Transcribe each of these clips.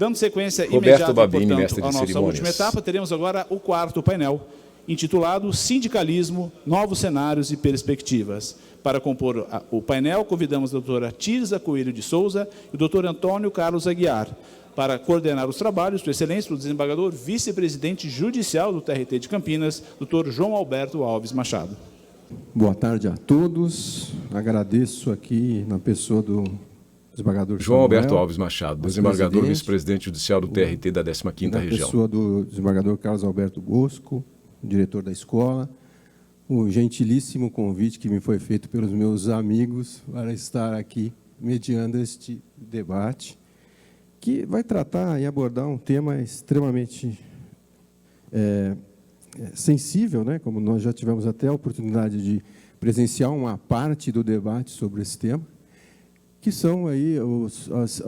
Dando sequência Roberto imediata, Babini, portanto, mestre de à nossa cerimônias. última etapa, teremos agora o quarto painel, intitulado Sindicalismo, Novos Cenários e Perspectivas. Para compor o painel, convidamos a doutora Tirza Coelho de Souza e o doutor Antônio Carlos Aguiar. Para coordenar os trabalhos, Sua Excelência, o desembargador vice-presidente judicial do TRT de Campinas, doutor João Alberto Alves Machado. Boa tarde a todos. Agradeço aqui na pessoa do desembargador João Samuel, Alberto Alves Machado, desembargador vice-presidente judicial do TRT da 15ª Região. Na pessoa do desembargador Carlos Alberto Bosco, diretor da escola, o gentilíssimo convite que me foi feito pelos meus amigos para estar aqui mediando este debate, que vai tratar e abordar um tema extremamente sensível, né? Como nós já tivemos até a oportunidade de presenciar uma parte do debate sobre esse tema, que são aí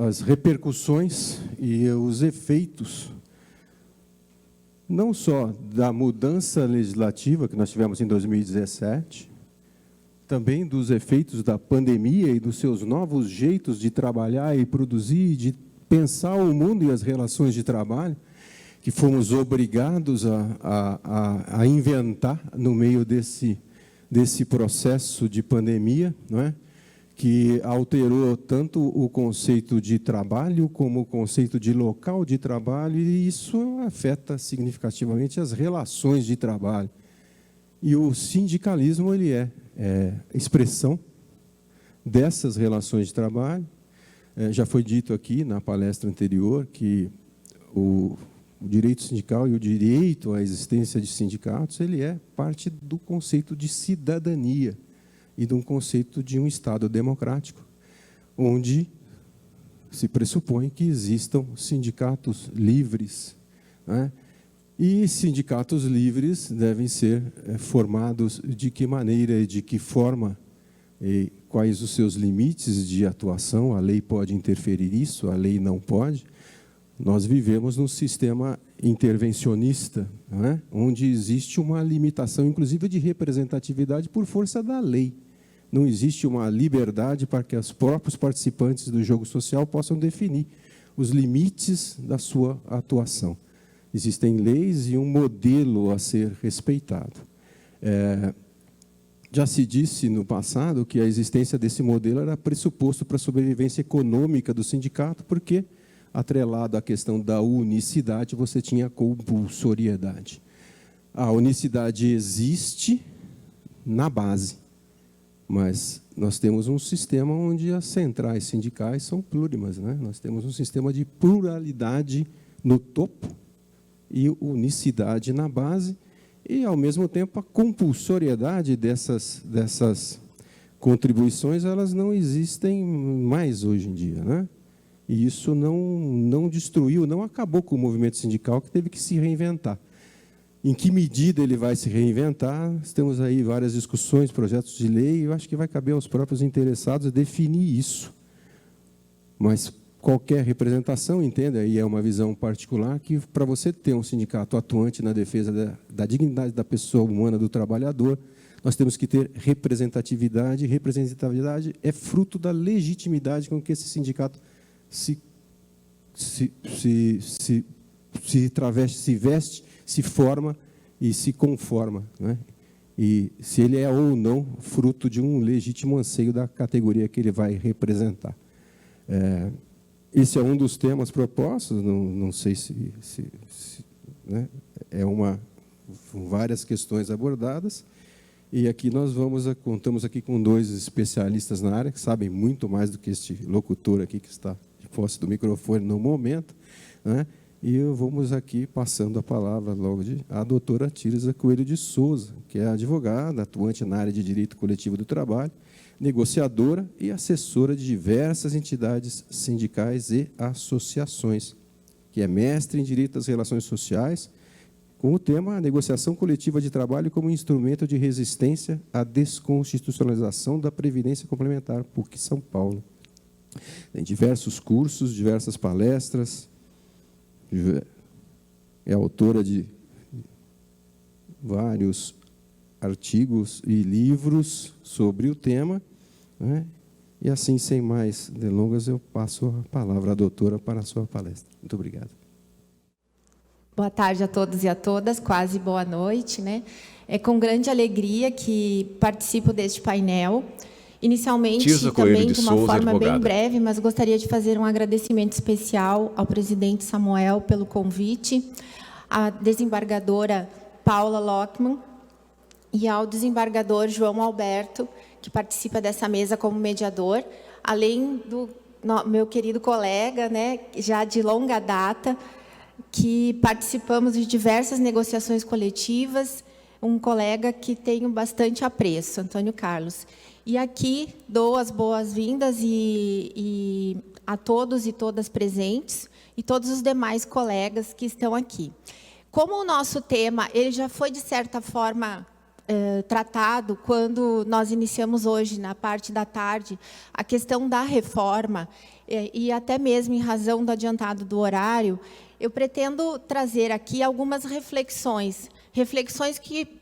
as repercussões e os efeitos, não só da mudança legislativa que nós tivemos em 2017, também dos efeitos da pandemia e dos seus novos jeitos de trabalhar e produzir, de pensar o mundo e as relações de trabalho, que fomos obrigados a inventar no meio desse processo de pandemia, não é? Que alterou tanto o conceito de trabalho como o conceito de local de trabalho, e isso afeta significativamente as relações de trabalho. E o sindicalismo ele é expressão dessas relações de trabalho. Já foi dito aqui na palestra anterior que o direito sindical e o direito à existência de sindicatos ele é parte do conceito de cidadania e de um conceito de um Estado democrático, onde se pressupõe que existam sindicatos livres, né? E sindicatos livres devem ser formados de que maneira e de que forma, e quais os seus limites de atuação. A lei pode interferir isso, a lei não pode. Nós vivemos num sistema intervencionista, não é? Onde existe uma limitação, inclusive, de representatividade por força da lei. Não existe uma liberdade para que os próprios participantes do jogo social possam definir os limites da sua atuação. Existem leis e um modelo a ser respeitado. Já se disse no passado que a existência desse modelo era pressuposto para a sobrevivência econômica do sindicato, porque, atrelado à questão da unicidade, você tinha a compulsoriedade. A unicidade existe na base, mas nós temos um sistema onde as centrais sindicais são plurimas, né? Nós temos um sistema de pluralidade no topo e unicidade na base, e, ao mesmo tempo, a compulsoriedade dessas contribuições, elas não existem mais hoje em dia, né? E isso não destruiu, não acabou com o movimento sindical, que teve que se reinventar. Em que medida ele vai se reinventar? Nós temos aí várias discussões, projetos de lei, e eu acho que vai caber aos próprios interessados definir isso. Mas qualquer representação, entenda, e é uma visão particular, que para você ter um sindicato atuante na defesa da dignidade da pessoa humana, do trabalhador, nós temos que ter representatividade, e representatividade é fruto da legitimidade com que esse sindicato se traveste, se veste, se forma e se conforma, né? E se ele é ou não fruto de um legítimo anseio da categoria que ele vai representar. Esse é um dos temas propostos, não sei né? Várias questões abordadas, e aqui nós contamos aqui com dois especialistas na área, que sabem muito mais do que este locutor aqui, que está de posse do microfone no momento, né? E vamos aqui passando a palavra logo à doutora Tirza Coelho de Souza, que é advogada, atuante na área de direito coletivo do trabalho, negociadora e assessora de diversas entidades sindicais e associações, que é mestre em Direito das Relações Sociais, com o tema Negociação Coletiva de Trabalho como Instrumento de Resistência à Desconstitucionalização da Previdência Complementar, PUC São Paulo. Tem diversos cursos, diversas palestras, é autora de vários artigos e livros sobre o tema, né? E assim, sem mais delongas, eu passo a palavra à doutora para a sua palestra. Muito obrigado. Boa tarde a todos e a todas, quase boa noite, né? É com grande alegria que participo deste painel. Inicialmente, também de uma forma bem breve, mas gostaria de fazer um agradecimento especial ao presidente Samuel pelo convite, à desembargadora Paula Lockman e ao desembargador João Alberto, que participa dessa mesa como mediador, além do meu querido colega, né, já de longa data, que participamos de diversas negociações coletivas, um colega que tenho bastante apreço, Antônio Carlos. E aqui dou as boas-vindas a todos e todas presentes e todos os demais colegas que estão aqui. Como o nosso tema ele já foi, de certa forma, tratado quando nós iniciamos hoje, na parte da tarde, a questão da reforma, e até mesmo em razão do adiantado do horário, eu pretendo trazer aqui algumas reflexões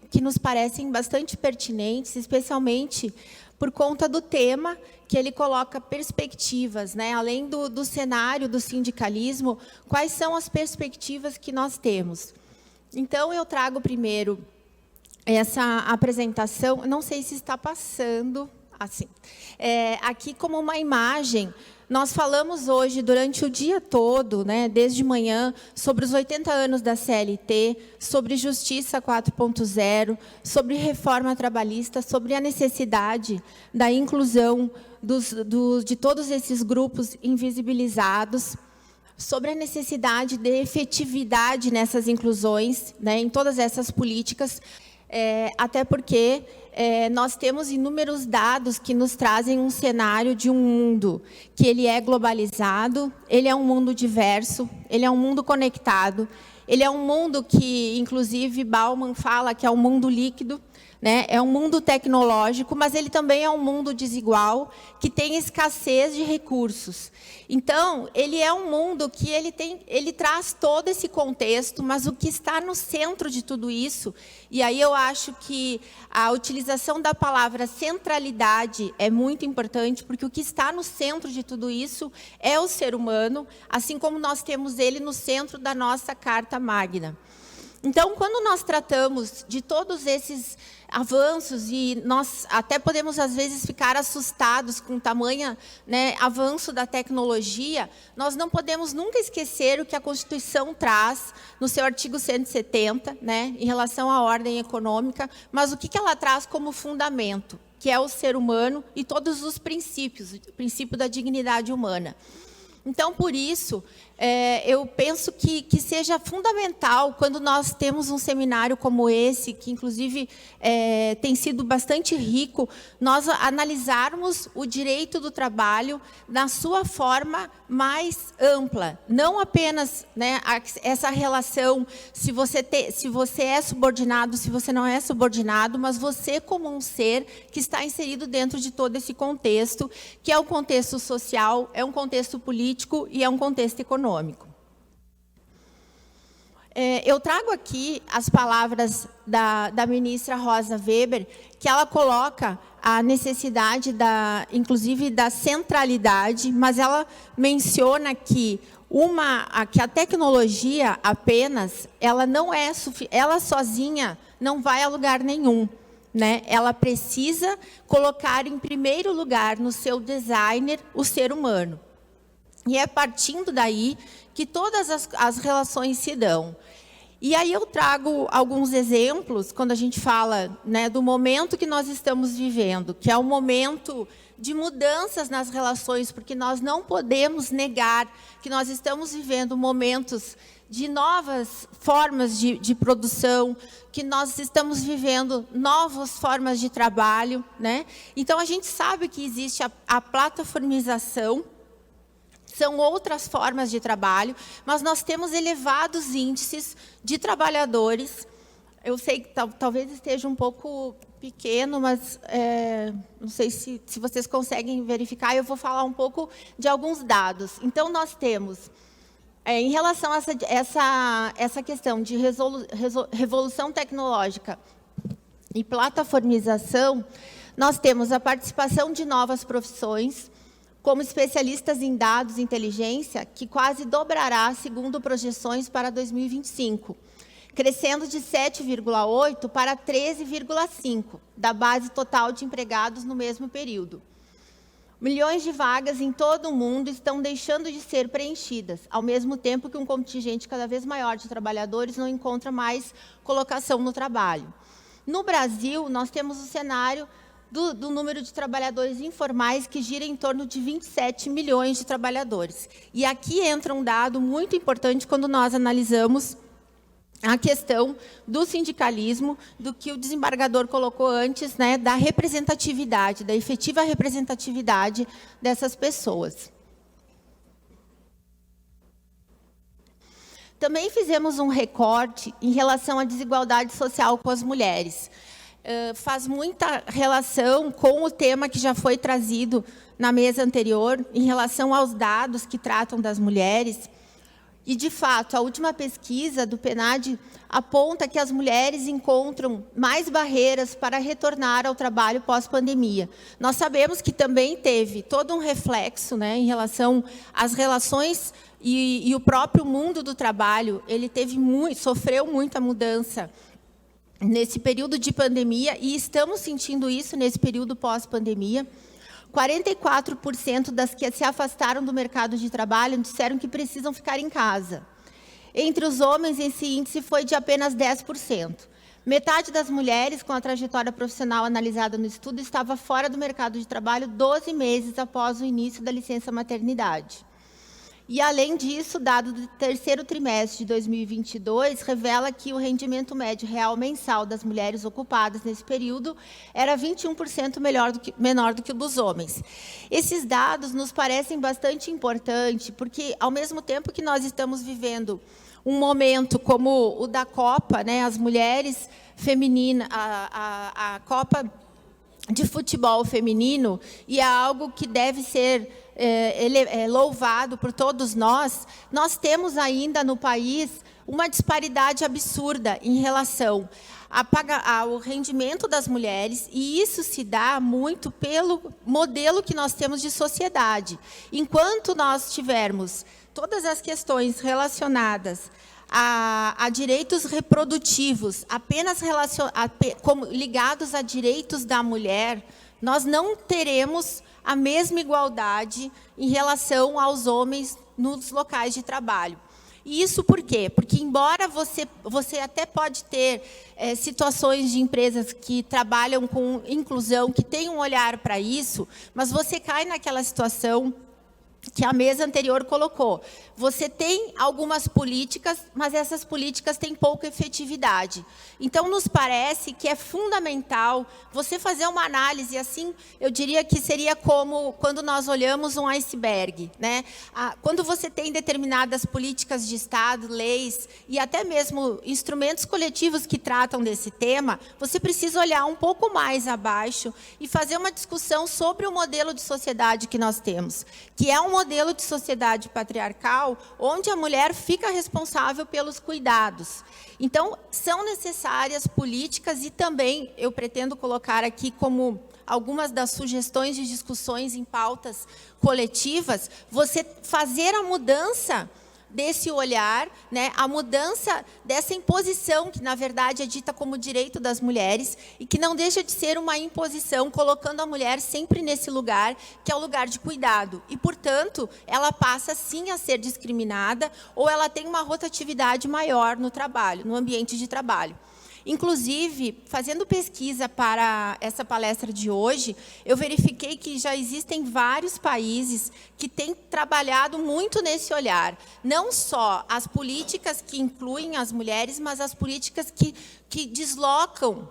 que nos parecem bastante pertinentes, especialmente por conta do tema que ele coloca perspectivas, né? Além do cenário do sindicalismo, quais são as perspectivas que nós temos. Então, eu trago primeiro essa apresentação, não sei se está passando assim, aqui como uma imagem. Nós falamos hoje, durante o dia todo, né, desde manhã, sobre os 80 anos da CLT, sobre Justiça 4.0, sobre reforma trabalhista, sobre a necessidade da inclusão de todos esses grupos invisibilizados, sobre a necessidade de efetividade nessas inclusões, né, em todas essas políticas, até porque nós temos inúmeros dados que nos trazem um cenário de um mundo que ele é globalizado, ele é um mundo diverso, ele é um mundo conectado, ele é um mundo que, inclusive, Bauman fala que é um mundo líquido, né? É um mundo tecnológico, mas ele também é um mundo desigual, que tem escassez de recursos. Então, ele é um mundo que ele traz todo esse contexto, mas o que está no centro de tudo isso, e aí eu acho que a utilização da palavra centralidade é muito importante, porque o que está no centro de tudo isso é o ser humano, assim como nós temos ele no centro da nossa Carta Magna. Então, quando nós tratamos de todos esses avanços, e nós até podemos, às vezes, ficar assustados com o tamanho, né, avanço da tecnologia, nós não podemos nunca esquecer o que a Constituição traz no seu artigo 170, né, em relação à ordem econômica, mas o que ela traz como fundamento, que é o ser humano e todos os princípios, o princípio da dignidade humana. Então, por isso, eu penso que seja fundamental, quando nós temos um seminário como esse, que, inclusive, tem sido bastante rico, nós analisarmos o direito do trabalho na sua forma mais ampla. Não apenas, né, essa relação, se você é subordinado, se você não é subordinado, mas você como um ser que está inserido dentro de todo esse contexto, que é um contexto social, é um contexto político, e é um contexto econômico. Eu trago aqui as palavras da ministra Rosa Weber, que ela coloca a necessidade, inclusive, da centralidade, mas ela menciona que a tecnologia apenas, ela sozinha não vai a lugar nenhum, né? Ela precisa colocar em primeiro lugar no seu designer o ser humano. E é partindo daí que todas as relações se dão. E aí eu trago alguns exemplos, quando a gente fala, né, do momento que nós estamos vivendo, que é um momento de mudanças nas relações, porque nós não podemos negar que nós estamos vivendo momentos de novas formas de produção, que nós estamos vivendo novas formas de trabalho, né? Então, a gente sabe que existe a plataformização, são outras formas de trabalho, mas nós temos elevados índices de trabalhadores. Eu sei que talvez esteja um pouco pequeno, mas não sei se vocês conseguem verificar. Eu vou falar um pouco de alguns dados. Então, nós temos, em relação a essa questão de revolução tecnológica e plataformização, nós temos a participação de novas profissões, como especialistas em dados e inteligência, que quase dobrará, segundo projeções, para 2025, crescendo de 7,8% para 13,5% da base total de empregados no mesmo período. Milhões de vagas em todo o mundo estão deixando de ser preenchidas, ao mesmo tempo que um contingente cada vez maior de trabalhadores não encontra mais colocação no trabalho. No Brasil, nós temos o cenário do número de trabalhadores informais, que gira em torno de 27 milhões de trabalhadores. E aqui entra um dado muito importante quando nós analisamos a questão do sindicalismo, do que o desembargador colocou antes, né, da representatividade, da efetiva representatividade dessas pessoas. Também fizemos um recorte em relação à desigualdade social com as mulheres. Faz muita relação com o tema que já foi trazido na mesa anterior, em relação aos dados que tratam das mulheres. E, de fato, a última pesquisa do PNAD aponta que as mulheres encontram mais barreiras para retornar ao trabalho pós-pandemia. Nós sabemos que também teve todo um reflexo, né, em relação às relações e o próprio mundo do trabalho. Ele sofreu muita mudança nesse período de pandemia, e estamos sentindo isso nesse período pós-pandemia. 44% das que se afastaram do mercado de trabalho disseram que precisam ficar em casa. Entre os homens, esse índice foi de apenas 10%. Metade das mulheres com a trajetória profissional analisada no estudo estava fora do mercado de trabalho 12 meses após o início da licença maternidade. E, além disso, o dado do terceiro trimestre de 2022 revela que o rendimento médio real mensal das mulheres ocupadas nesse período era 21% menor do que o dos homens. Esses dados nos parecem bastante importantes, porque, ao mesmo tempo que nós estamos vivendo um momento como o da Copa, né, as mulheres femininas, a Copa de futebol feminino, e é algo que deve ser louvado por todos nós, nós temos ainda no país uma disparidade absurda em relação ao rendimento das mulheres, e isso se dá muito pelo modelo que nós temos de sociedade. Enquanto nós tivermos todas as questões relacionadas a direitos reprodutivos apenas ligados a direitos da mulher, nós não teremos a mesma igualdade em relação aos homens nos locais de trabalho. E isso por quê? Porque, embora você até pode ter situações de empresas que trabalham com inclusão, que têm um olhar para isso, mas você cai naquela situação que a mesa anterior colocou. Você tem algumas políticas, mas essas políticas têm pouca efetividade. Então, nos parece que é fundamental você fazer uma análise, assim, eu diria que seria como quando nós olhamos um iceberg, né? Quando você tem determinadas políticas de Estado, leis e até mesmo instrumentos coletivos que tratam desse tema, você precisa olhar um pouco mais abaixo e fazer uma discussão sobre o modelo de sociedade que nós temos, que é um modelo de sociedade patriarcal, onde a mulher fica responsável pelos cuidados. Então, são necessárias políticas, e também eu pretendo colocar aqui como algumas das sugestões de discussões em pautas coletivas, você fazer a mudança desse olhar, né, a mudança dessa imposição, que, na verdade, é dita como direito das mulheres, e que não deixa de ser uma imposição, colocando a mulher sempre nesse lugar, que é o lugar de cuidado. E, portanto, ela passa, sim, a ser discriminada, ou ela tem uma rotatividade maior no trabalho, no ambiente de trabalho. Inclusive, fazendo pesquisa para essa palestra de hoje, eu verifiquei que já existem vários países que têm trabalhado muito nesse olhar. Não só as políticas que incluem as mulheres, mas as políticas que deslocam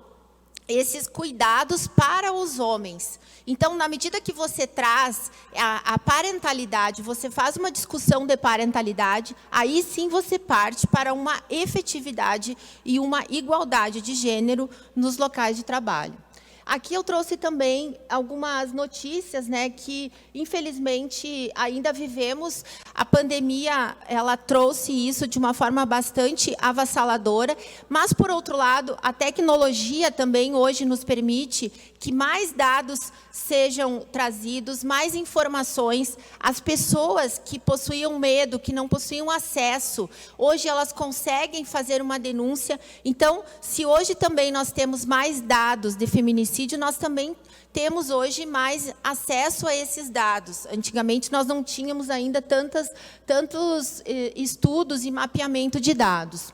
esses cuidados para os homens. Então, na medida que você traz a parentalidade, você faz uma discussão de parentalidade, aí sim você parte para uma efetividade e uma igualdade de gênero nos locais de trabalho. Aqui eu trouxe também algumas notícias, né, que, infelizmente, ainda vivemos. A pandemia, ela trouxe isso de uma forma bastante avassaladora, mas, por outro lado, a tecnologia também hoje nos permite que mais dados sejam trazidos, mais informações. As pessoas que possuíam medo, que não possuíam acesso, hoje elas conseguem fazer uma denúncia. Então, se hoje também nós temos mais dados de feminicídio, nós também temos hoje mais acesso a esses dados. Antigamente, nós não tínhamos ainda tantos estudos e mapeamento de dados.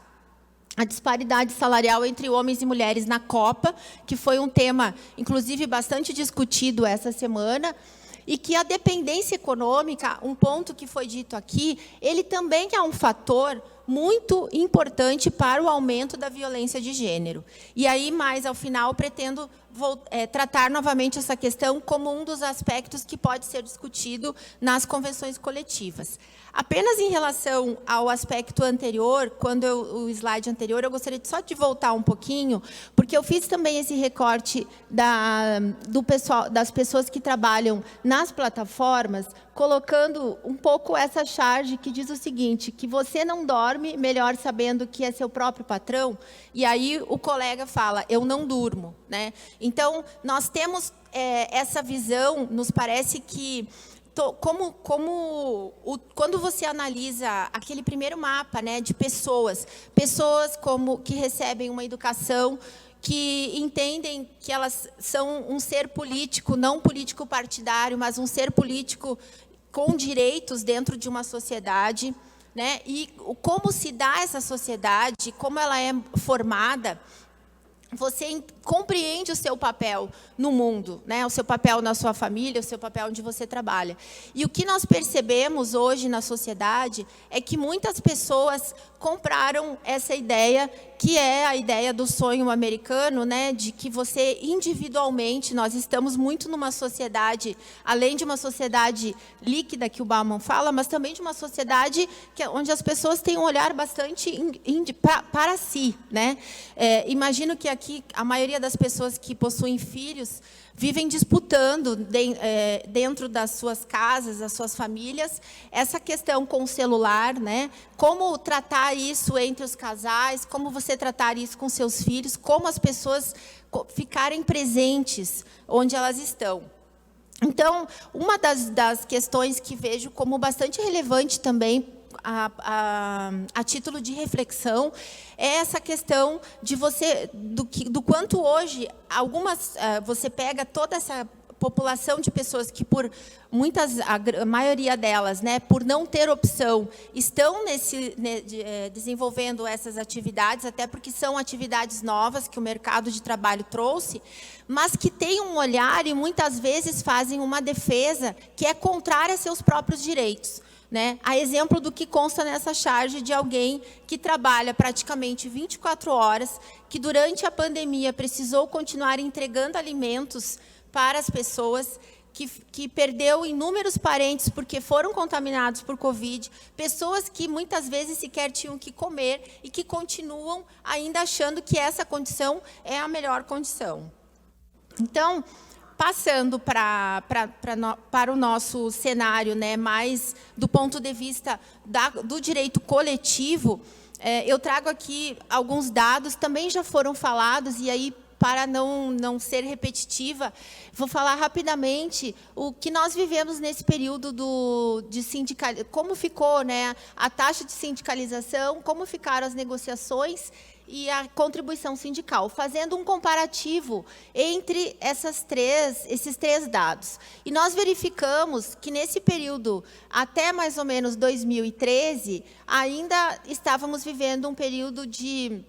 A disparidade salarial entre homens e mulheres na Copa, que foi um tema, inclusive, bastante discutido essa semana, e que a dependência econômica, um ponto que foi dito aqui, ele também é um fator muito importante para o aumento da violência de gênero. E aí, mais ao final, pretendo tratar novamente essa questão como um dos aspectos que pode ser discutido nas convenções coletivas. Apenas em relação ao aspecto anterior, o slide anterior, eu gostaria só de voltar um pouquinho, porque eu fiz também esse recorte das pessoas que trabalham nas plataformas, colocando um pouco essa charge que diz o seguinte, que você não dorme melhor sabendo que é seu próprio patrão, e aí o colega fala, eu não durmo, né? Então, nós temos essa visão, nos parece que, quando você analisa aquele primeiro mapa, né, de pessoas que recebem uma educação, que entendem que elas são um ser político, não político partidário, mas um ser político com direitos dentro de uma sociedade, né? E como se dá essa sociedade, como ela é formada, você compreende o seu papel no mundo, né? O seu papel na sua família, o seu papel onde você trabalha. E o que nós percebemos hoje na sociedade é que muitas pessoas compraram essa ideia, que é a ideia do sonho americano, né? De que você individualmente, nós estamos muito numa sociedade, além de uma sociedade líquida que o Bauman fala, mas também de uma sociedade onde as pessoas têm um olhar bastante para si, né? Imagino que aqui a maioria das pessoas que possuem filhos vivem disputando dentro das suas casas, das suas famílias, essa questão com o celular, né? Como tratar isso entre os casais, como você tratar isso com seus filhos, como as pessoas ficarem presentes onde elas estão. Então, uma das questões que vejo como bastante relevante também, a título de reflexão, é essa questão de do quanto hoje você pega toda essa população de pessoas que, a maioria delas, né, por não ter opção, estão desenvolvendo essas atividades, até porque são atividades novas que o mercado de trabalho trouxe, mas que têm um olhar e muitas vezes fazem uma defesa que é contrária a seus próprios direitos. Né? A exemplo do que consta nessa charge de alguém que trabalha praticamente 24 horas, que durante a pandemia precisou continuar entregando alimentos para as pessoas, que perdeu inúmeros parentes porque foram contaminados por Covid, pessoas que muitas vezes sequer tinham que comer e que continuam ainda achando que essa condição é a melhor condição. Então, passando para o nosso cenário, né, mais do ponto de vista do direito coletivo, eu trago aqui alguns dados, também já foram falados, e aí, para não ser repetitiva, vou falar rapidamente o que nós vivemos nesse período de sindicalização, como ficou, né, a taxa de sindicalização, como ficaram as negociações e a contribuição sindical, fazendo um comparativo entre esses três dados. E nós verificamos que, nesse período, até mais ou menos 2013, ainda estávamos vivendo um período de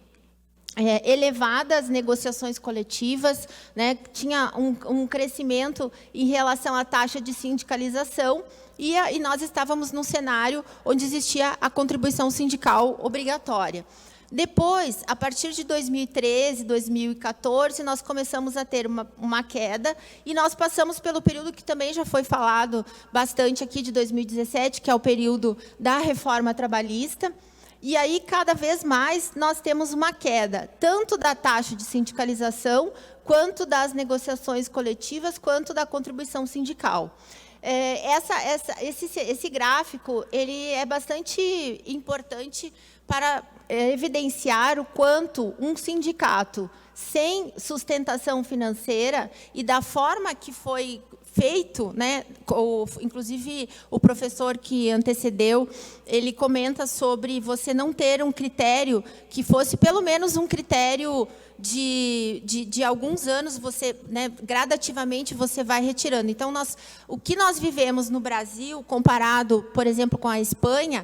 elevadas negociações coletivas, né? Tinha um crescimento em relação à taxa de sindicalização, e nós estávamos num cenário onde existia a contribuição sindical obrigatória. Depois, a partir de 2013, 2014, nós começamos a ter uma queda, e nós passamos pelo período que também já foi falado bastante aqui, de 2017, que é o período da reforma trabalhista. E aí, cada vez mais, nós temos uma queda, tanto da taxa de sindicalização, quanto das negociações coletivas, quanto da contribuição sindical. Esse gráfico ele é bastante importante para evidenciar o quanto um sindicato sem sustentação financeira e da forma que foi feito, né? Inclusive o professor que antecedeu, ele comenta sobre você não ter um critério que fosse pelo menos um critério de alguns anos, você, né, gradativamente você vai retirando. Então, o que nós vivemos no Brasil, comparado, por exemplo, com a Espanha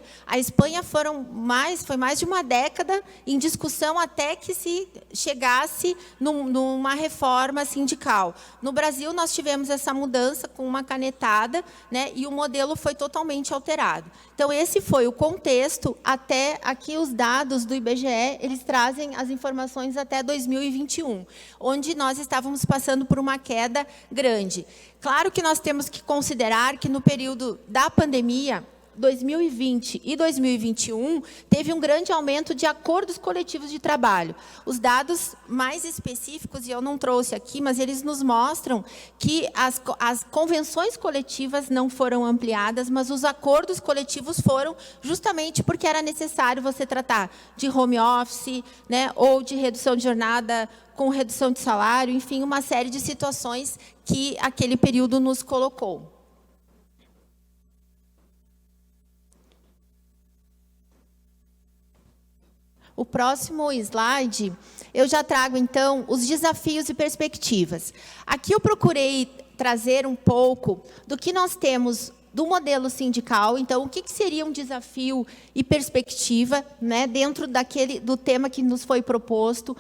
foi mais de uma década em discussão até que se chegasse numa reforma sindical. No Brasil, nós tivemos essa mudança com uma canetada, né, e o modelo foi totalmente alterado. Então, esse foi o contexto. Até aqui os dados do IBGE, eles trazem as informações até 2021, onde nós estávamos passando por uma queda grande. Claro que nós temos que considerar que no período da pandemia, 2020 e 2021, teve um grande aumento de acordos coletivos de trabalho. Os dados mais específicos, e eu não trouxe aqui, mas eles nos mostram que as convenções coletivas não foram ampliadas, mas os acordos coletivos foram, justamente porque era necessário você tratar de home office, né, ou de redução de jornada com redução de salário, enfim, uma série de situações que aquele período nos colocou. O próximo slide, eu já trago, então, os desafios e perspectivas. Aqui eu procurei trazer um pouco do que nós temos do modelo sindical. Então, o que seria um desafio e perspectiva, né, dentro do tema que nos foi proposto?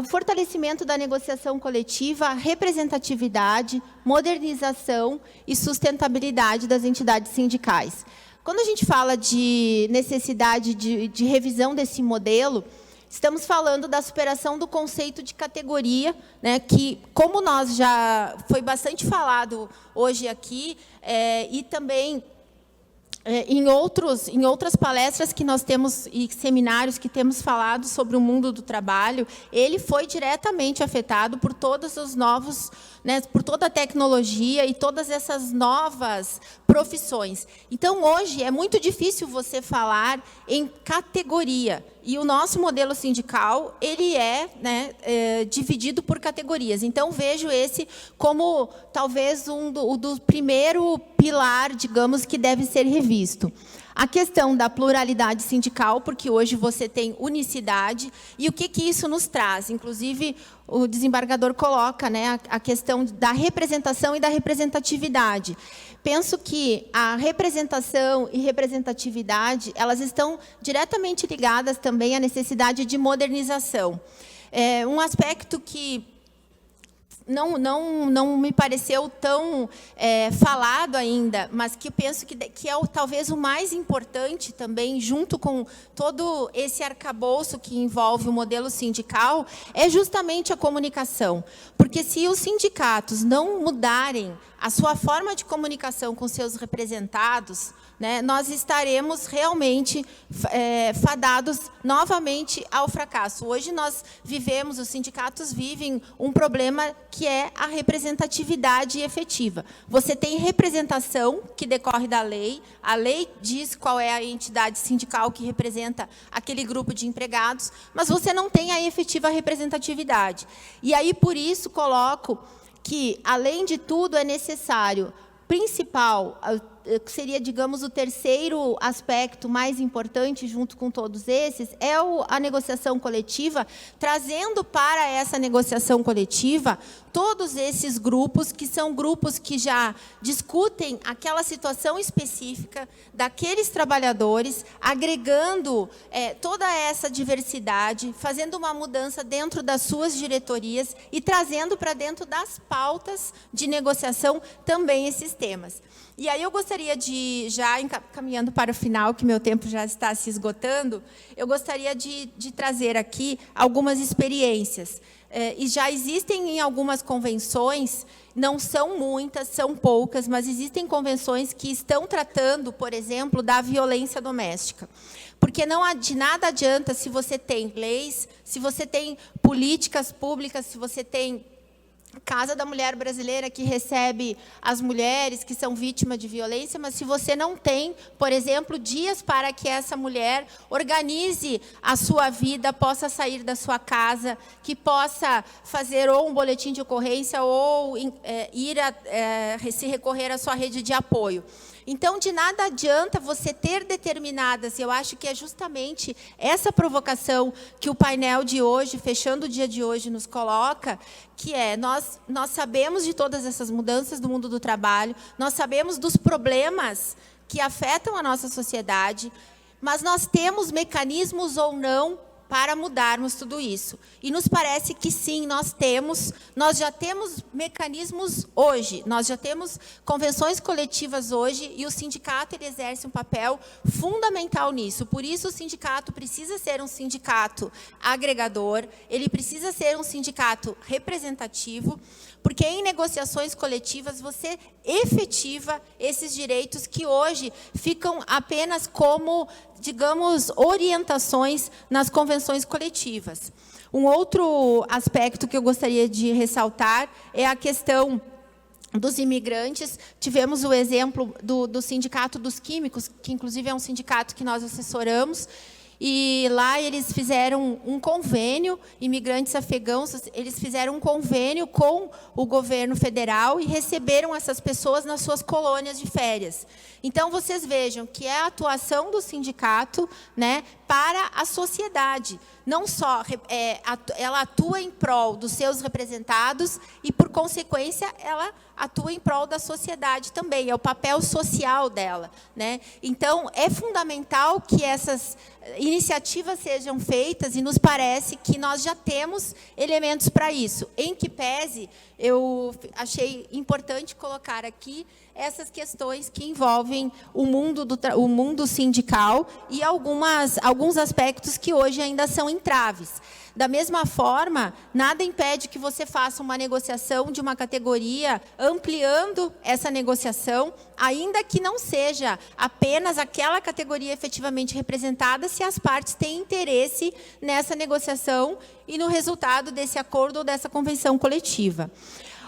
O fortalecimento da negociação coletiva, a representatividade, modernização e sustentabilidade das entidades sindicais. Quando a gente fala de necessidade de revisão desse modelo, estamos falando da superação do conceito de categoria, né, que, como nós já foi bastante falado hoje aqui, e também em outras palestras que nós temos e seminários que temos falado sobre o mundo do trabalho, ele foi diretamente afetado por todos os novos, né, por toda a tecnologia e todas essas novas profissões. Então, hoje, é muito difícil você falar em categoria. E o nosso modelo sindical, ele dividido por categorias. Então, vejo esse como, talvez, do primeiro pilar, digamos, que deve ser revisto. A questão da pluralidade sindical, porque hoje você tem unicidade. E o que isso nos traz? Inclusive, o desembargador coloca, né, a questão da representação e da representatividade. Penso que a representação e representatividade, elas estão diretamente ligadas também à necessidade de modernização. Um aspecto que não me pareceu tão falado ainda, mas que eu penso que é talvez o mais importante também, junto com todo esse arcabouço que envolve o modelo sindical, é justamente a comunicação. Porque se os sindicatos não mudarem a sua forma de comunicação com seus representados, né, nós estaremos realmente fadados novamente ao fracasso. Hoje os sindicatos vivem um problema que é a representatividade efetiva. Você tem representação que decorre da lei, a lei diz qual é a entidade sindical que representa aquele grupo de empregados, mas você não tem a efetiva representatividade. E aí, por isso, coloco que, além de tudo, é necessário, principal, que seria, digamos, o terceiro aspecto mais importante, junto com todos esses, é a negociação coletiva, trazendo para essa negociação coletiva todos esses grupos, que são grupos que já discutem aquela situação específica daqueles trabalhadores, agregando toda essa diversidade, fazendo uma mudança dentro das suas diretorias e trazendo para dentro das pautas de negociação também esses temas. E aí eu gostaria de, já caminhando para o final, que meu tempo já está se esgotando, eu gostaria de trazer aqui algumas experiências. E já existem em algumas convenções, não são muitas, são poucas, mas existem convenções que estão tratando, por exemplo, da violência doméstica. Porque de nada adianta se você tem leis, se você tem políticas públicas, se você tem Casa da Mulher Brasileira, que recebe as mulheres que são vítimas de violência, mas se você não tem, por exemplo, dias para que essa mulher organize a sua vida, possa sair da sua casa, que possa fazer ou um boletim de ocorrência ou se recorrer à sua rede de apoio. Então, de nada adianta você ter determinadas, eu acho que é justamente essa provocação que o painel de hoje, fechando o dia de hoje, nos coloca, que é, nós sabemos de todas essas mudanças do mundo do trabalho, nós sabemos dos problemas que afetam a nossa sociedade, mas nós temos mecanismos ou não para mudarmos tudo isso. E nos parece que sim, nós já temos mecanismos hoje, nós já temos convenções coletivas hoje, e o sindicato ele exerce um papel fundamental nisso. Por isso, o sindicato precisa ser um sindicato agregador, ele precisa ser um sindicato representativo, porque em negociações coletivas você efetiva esses direitos que hoje ficam apenas como, digamos, orientações nas convenções coletivas. Um outro aspecto que eu gostaria de ressaltar é a questão dos imigrantes. Tivemos o exemplo do Sindicato dos Químicos, que inclusive é um sindicato que nós assessoramos, e lá eles fizeram um convênio, imigrantes afegãos, eles fizeram um convênio com o governo federal e receberam essas pessoas nas suas colônias de férias. Então, vocês vejam que é a atuação do sindicato, né, para a sociedade. Não só ela atua em prol dos seus representados e, por consequência, ela atua em prol da sociedade também. É o papel social dela, né? Então, é fundamental que essas iniciativas sejam feitas e nos parece que nós já temos elementos para isso. Em que pese, eu achei importante colocar aqui essas questões que envolvem o mundo sindical e alguns aspectos que hoje ainda são entraves. Da mesma forma, nada impede que você faça uma negociação de uma categoria, ampliando essa negociação, ainda que não seja apenas aquela categoria efetivamente representada, se as partes têm interesse nessa negociação e no resultado desse acordo ou dessa convenção coletiva.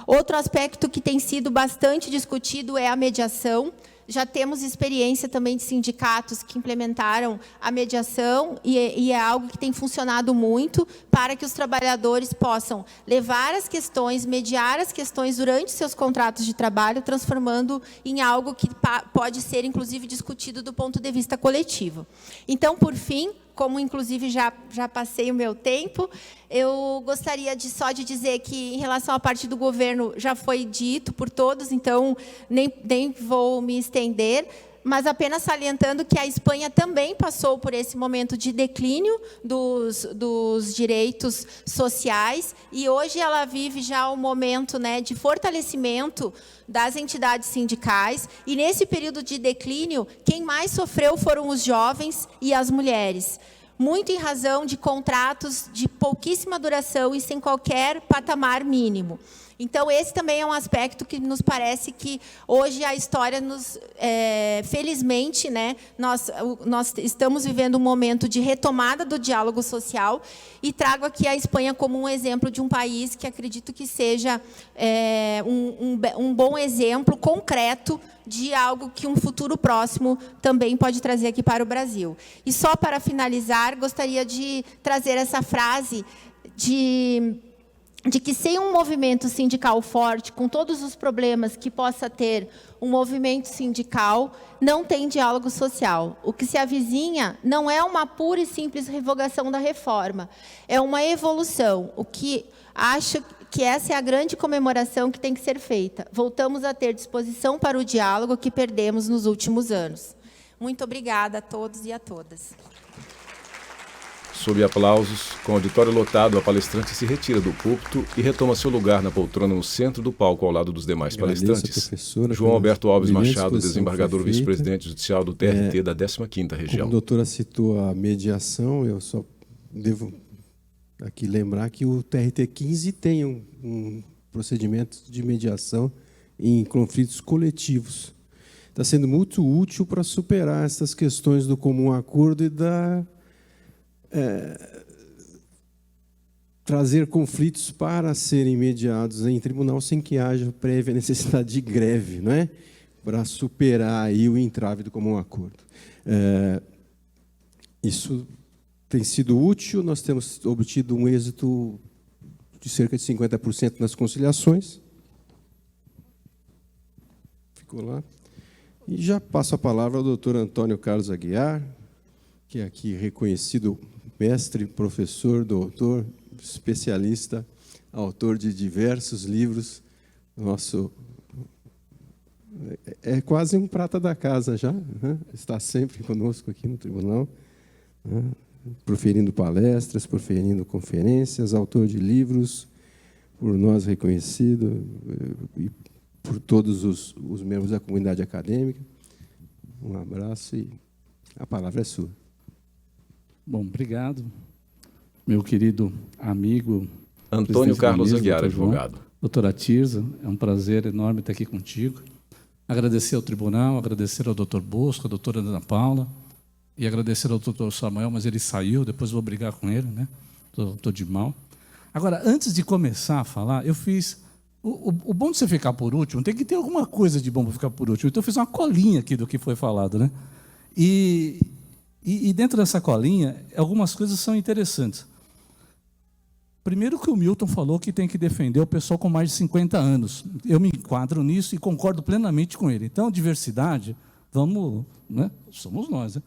Outro aspecto que tem sido bastante discutido é a mediação. Já temos experiência também de sindicatos que implementaram a mediação e é algo que tem funcionado muito para que os trabalhadores possam levar as questões, mediar as questões durante seus contratos de trabalho, transformando em algo que pode ser, inclusive, discutido do ponto de vista coletivo. Então, por fim, como inclusive já passei o meu tempo, eu gostaria só de dizer que, em relação à parte do governo, já foi dito por todos, então nem vou me estender, mas apenas salientando que a Espanha também passou por esse momento de declínio dos direitos sociais, e hoje ela vive já um momento, né, de fortalecimento das entidades sindicais, e nesse período de declínio, quem mais sofreu foram os jovens e as mulheres, muito em razão de contratos de pouquíssima duração e sem qualquer patamar mínimo. Então, esse também é um aspecto que nos parece que hoje a história felizmente, né, nós estamos vivendo um momento de retomada do diálogo social, e trago aqui a Espanha como um exemplo de um país que acredito que seja um bom exemplo concreto de algo que um futuro próximo também pode trazer aqui para o Brasil. E só para finalizar, gostaria de trazer essa frase de que sem um movimento sindical forte, com todos os problemas que possa ter um movimento sindical, não tem diálogo social. O que se avizinha não é uma pura e simples revogação da reforma, é uma evolução. O que acho que essa é a grande comemoração que tem que ser feita. Voltamos a ter disposição para o diálogo que perdemos nos últimos anos. Muito obrigada a todos e a todas. Sob aplausos, com o auditório lotado, a palestrante se retira do púlpito e retoma seu lugar na poltrona no centro do palco, ao lado dos demais palestrantes. João Alberto Alves Machado, desembargador vice-presidente judicial do TRT da 15ª Região. Como a doutora citou a mediação, eu só devo aqui lembrar que o TRT 15 tem um procedimento de mediação em conflitos coletivos. Está sendo muito útil para superar essas questões do comum acordo e trazer conflitos para serem mediados em tribunal sem que haja prévia necessidade de greve, não é? Para superar aí o entrave do comum acordo. Isso tem sido útil, nós temos obtido um êxito de cerca de 50% nas conciliações. Ficou lá. E já passo a palavra ao doutor Antônio Carlos Aguiar, que é aqui reconhecido mestre, professor, doutor, especialista, autor de diversos livros. Nosso é quase um prata da casa já, né? Está sempre conosco aqui no tribunal, né? Proferindo palestras, proferindo conferências, autor de livros, por nós reconhecido e por todos os membros da comunidade acadêmica. Um abraço e a palavra é sua. Bom, obrigado, meu querido amigo Antônio Carlos Aguiar, advogado. Doutora Tirza, é um prazer enorme estar aqui contigo. Agradecer ao tribunal, agradecer ao doutor Bosco, à doutora Ana Paula, e agradecer ao doutor Samuel, mas ele saiu, depois vou brigar com ele, né? Estou de mal. Agora, antes de começar a falar, eu fiz... O bom de você ficar por último, tem que ter alguma coisa de bom para ficar por último. Então, eu fiz uma colinha aqui do que foi falado, né? E dentro dessa colinha, algumas coisas são interessantes. Primeiro que o Milton falou que tem que defender o pessoal com mais de 50 anos. Eu me enquadro nisso e concordo plenamente com ele. Então, diversidade, vamos, né? Somos nós, né?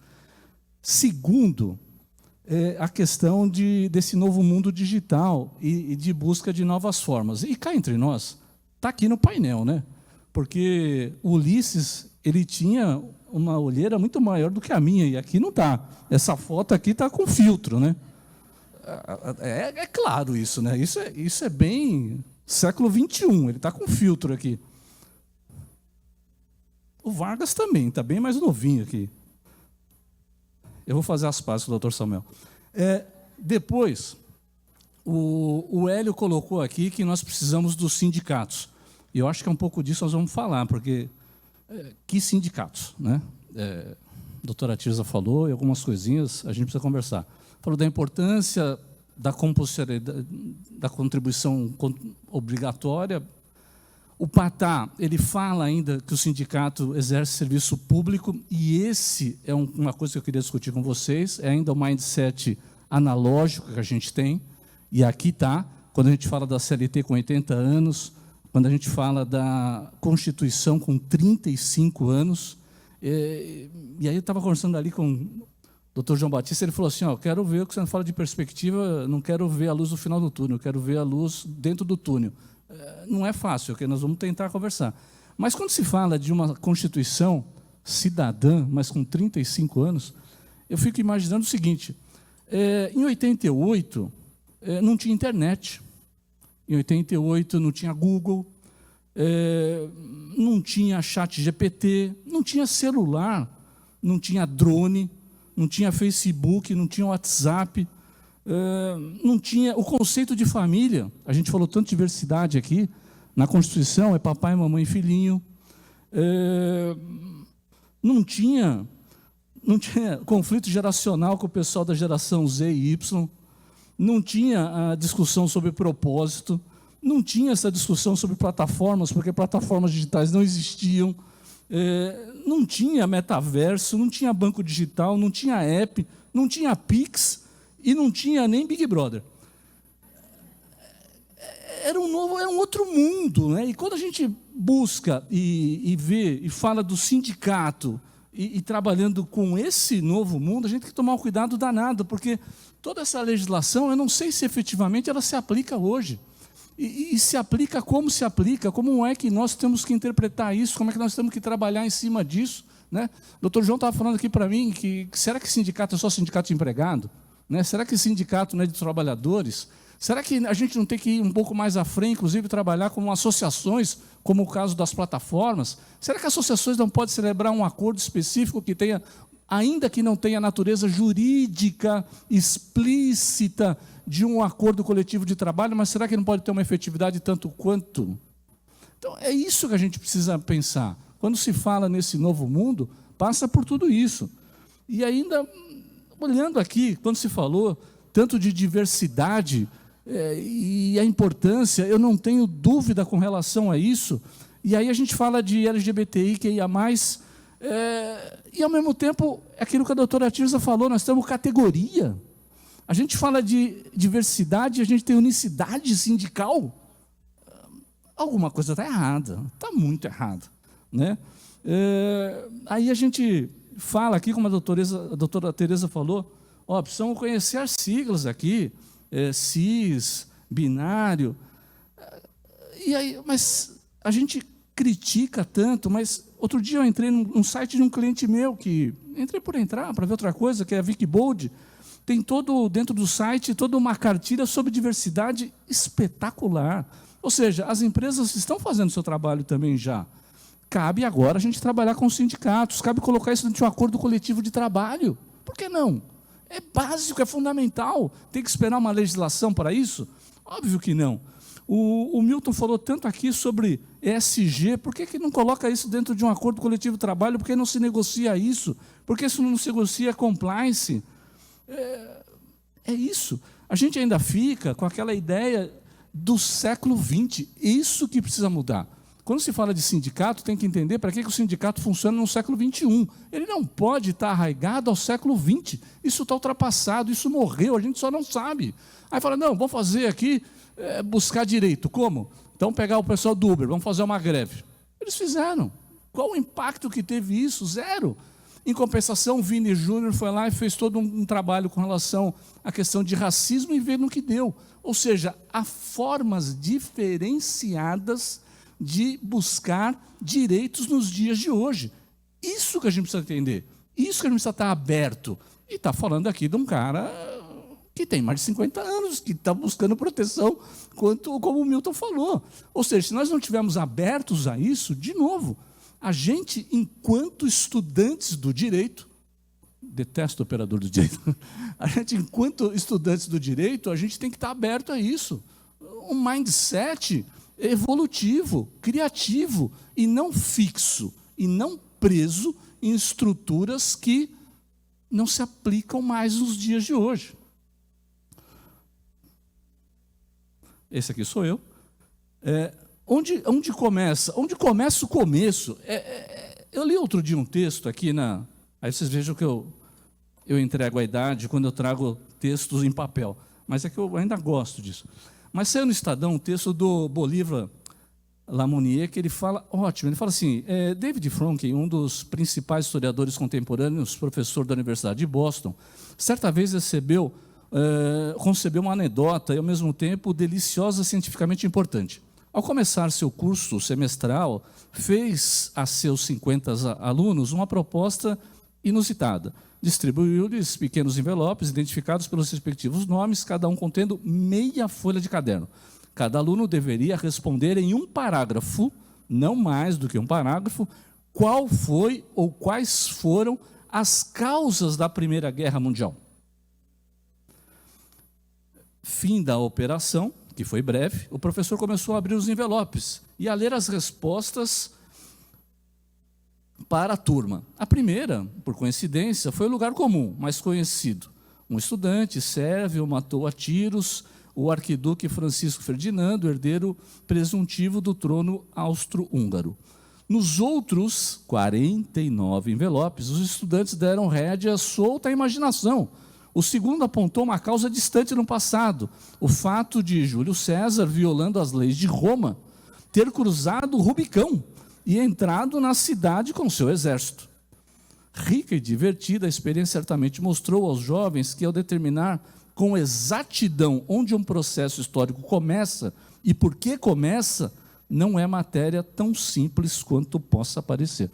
Segundo, a questão desse novo mundo digital e de busca de novas formas. E cá entre nós, está aqui no painel, né? Porque o Ulisses, ele tinha uma olheira muito maior do que a minha, e aqui não está. Essa foto aqui está com filtro, né? É claro isso, né? Isso é bem século XXI, ele está com filtro aqui. O Vargas também, está bem mais novinho aqui. Eu vou fazer as pazes com o doutor Samuel. Depois, o Hélio colocou aqui que nós precisamos dos sindicatos. E eu acho que é um pouco disso nós vamos falar, porque... que sindicatos, né? A doutora Tirza falou, e algumas coisinhas a gente precisa conversar. Falou da importância da contribuição obrigatória. O Patá, ele fala ainda que o sindicato exerce serviço público, e esse é uma coisa que eu queria discutir com vocês, é ainda o mindset analógico que a gente tem, e aqui está, quando a gente fala da CLT com 80 anos, quando a gente fala da Constituição com 35 anos, e aí eu estava conversando ali com o doutor João Batista, ele falou assim, ó, quero ver o que você fala de perspectiva, não quero ver a luz no final do túnel, quero ver a luz dentro do túnel. Não é fácil, porque nós vamos tentar conversar. Mas quando se fala de uma Constituição cidadã, mas com 35 anos, eu fico imaginando o seguinte, em 88, não tinha internet. Em 88 não tinha Google, não tinha chat GPT, não tinha celular, não tinha drone, não tinha Facebook, não tinha WhatsApp, não tinha o conceito de família. A gente falou tanto de diversidade aqui, na Constituição é papai, mamãe e filhinho. Não tinha conflito geracional com o pessoal da geração Z e Y, não tinha a discussão sobre propósito, não tinha essa discussão sobre plataformas, porque plataformas digitais não existiam, não tinha metaverso, não tinha banco digital, não tinha app, não tinha Pix e não tinha nem Big Brother. Era um outro mundo, né? E quando a gente busca e vê e fala do sindicato e trabalhando com esse novo mundo, a gente tem que tomar um cuidado danado, porque toda essa legislação, eu não sei se efetivamente ela se aplica hoje. E se aplica, como é que nós temos que interpretar isso, como é que nós temos que trabalhar em cima disso, né? O doutor João estava falando aqui para mim que será que sindicato é só sindicato de empregado? né? Será que sindicato não é de trabalhadores? Será que a gente não tem que ir um pouco mais à frente, inclusive trabalhar com associações, como o caso das plataformas? Será que associações não podem celebrar um acordo específico que tenha, ainda que não tenha natureza jurídica explícita de um acordo coletivo de trabalho, mas será que não pode ter uma efetividade tanto quanto? Então, é isso que a gente precisa pensar. Quando se fala nesse novo mundo, passa por tudo isso. E ainda, olhando aqui, quando se falou tanto de diversidade e a importância, eu não tenho dúvida com relação a isso. E aí a gente fala de LGBTI, que ia mais, e ao mesmo tempo, aquilo que a doutora Tirza falou, nós temos categoria. A gente fala de diversidade, a gente tem unicidade sindical. Alguma coisa está errada, está muito errada, né? Aí a gente fala aqui, como a doutora Tereza falou, precisamos conhecer as siglas aqui, cis, binário. E aí, mas a gente critica tanto, mas outro dia eu entrei num site de um cliente meu, que entrei por entrar para ver outra coisa, que é a Wikibold, tem todo, dentro do site, toda uma cartilha sobre diversidade espetacular. Ou seja, as empresas estão fazendo o seu trabalho também já. Cabe agora a gente trabalhar com os sindicatos, cabe colocar isso dentro de um acordo coletivo de trabalho. Por que não? É básico, é fundamental. Tem que esperar uma legislação para isso? Óbvio que não. O Milton falou tanto aqui sobre ESG, por que não coloca isso dentro de um acordo coletivo de trabalho? Por que não se negocia isso? Por que isso não se negocia compliance? É isso. A gente ainda fica com aquela ideia do século XX. Isso que precisa mudar. Quando se fala de sindicato, tem que entender para que o sindicato funciona no século XXI. Ele não pode estar arraigado ao século XX. Isso está ultrapassado, isso morreu, a gente só não sabe. Aí fala, não, vamos fazer aqui, buscar direito. Como? Então, pegar o pessoal do Uber, vamos fazer uma greve. Eles fizeram. Qual o impacto que teve isso? Zero. Em compensação, o Vini Júnior foi lá e fez todo um trabalho com relação à questão de racismo e vê no que deu. Ou seja, há formas diferenciadas de buscar direitos nos dias de hoje. Isso que a gente precisa entender. Isso que a gente precisa estar aberto. E está falando aqui de um cara que tem mais de 50 anos, que está buscando proteção, como o Milton falou. Ou seja, se nós não estivermos abertos a isso, de novo, a gente, enquanto estudantes do direito, detesto o operador do direito, a gente, enquanto estudantes do direito, a gente tem que estar aberto a isso. Um mindset evolutivo, criativo, e não fixo, e não preso em estruturas que não se aplicam mais nos dias de hoje. Esse aqui sou eu. Onde começa o começo? Eu li outro dia um texto aqui, aí vocês vejam que eu entrego a idade quando eu trago textos em papel, mas é que eu ainda gosto disso. Mas saiu no Estadão um texto do Bolívar Lamonnier, que ele fala, ótimo, ele fala assim, David Franklin, um dos principais historiadores contemporâneos, professor da Universidade de Boston, certa vez concebeu uma anedota e, ao mesmo tempo, deliciosa, cientificamente importante. Ao começar seu curso semestral, fez a seus 50 alunos uma proposta inusitada. Distribuiu-lhes pequenos envelopes identificados pelos respectivos nomes, cada um contendo meia folha de caderno. Cada aluno deveria responder em um parágrafo, não mais do que um parágrafo, qual foi ou quais foram as causas da Primeira Guerra Mundial. Fim da operação, que foi breve, o professor começou a abrir os envelopes e a ler as respostas para a turma. A primeira, por coincidência, foi o lugar comum, mais conhecido. Um estudante sérvio matou a tiros o arquiduque Francisco Ferdinando, herdeiro presuntivo do trono austro-húngaro. Nos outros 49 envelopes, os estudantes deram rédea solta à imaginação. O segundo apontou uma causa distante no passado, o fato de Júlio César, violando as leis de Roma, ter cruzado o Rubicão e entrado na cidade com seu exército. Rica e divertida, a experiência certamente mostrou aos jovens que, ao determinar com exatidão onde um processo histórico começa e por que começa, não é matéria tão simples quanto possa parecer.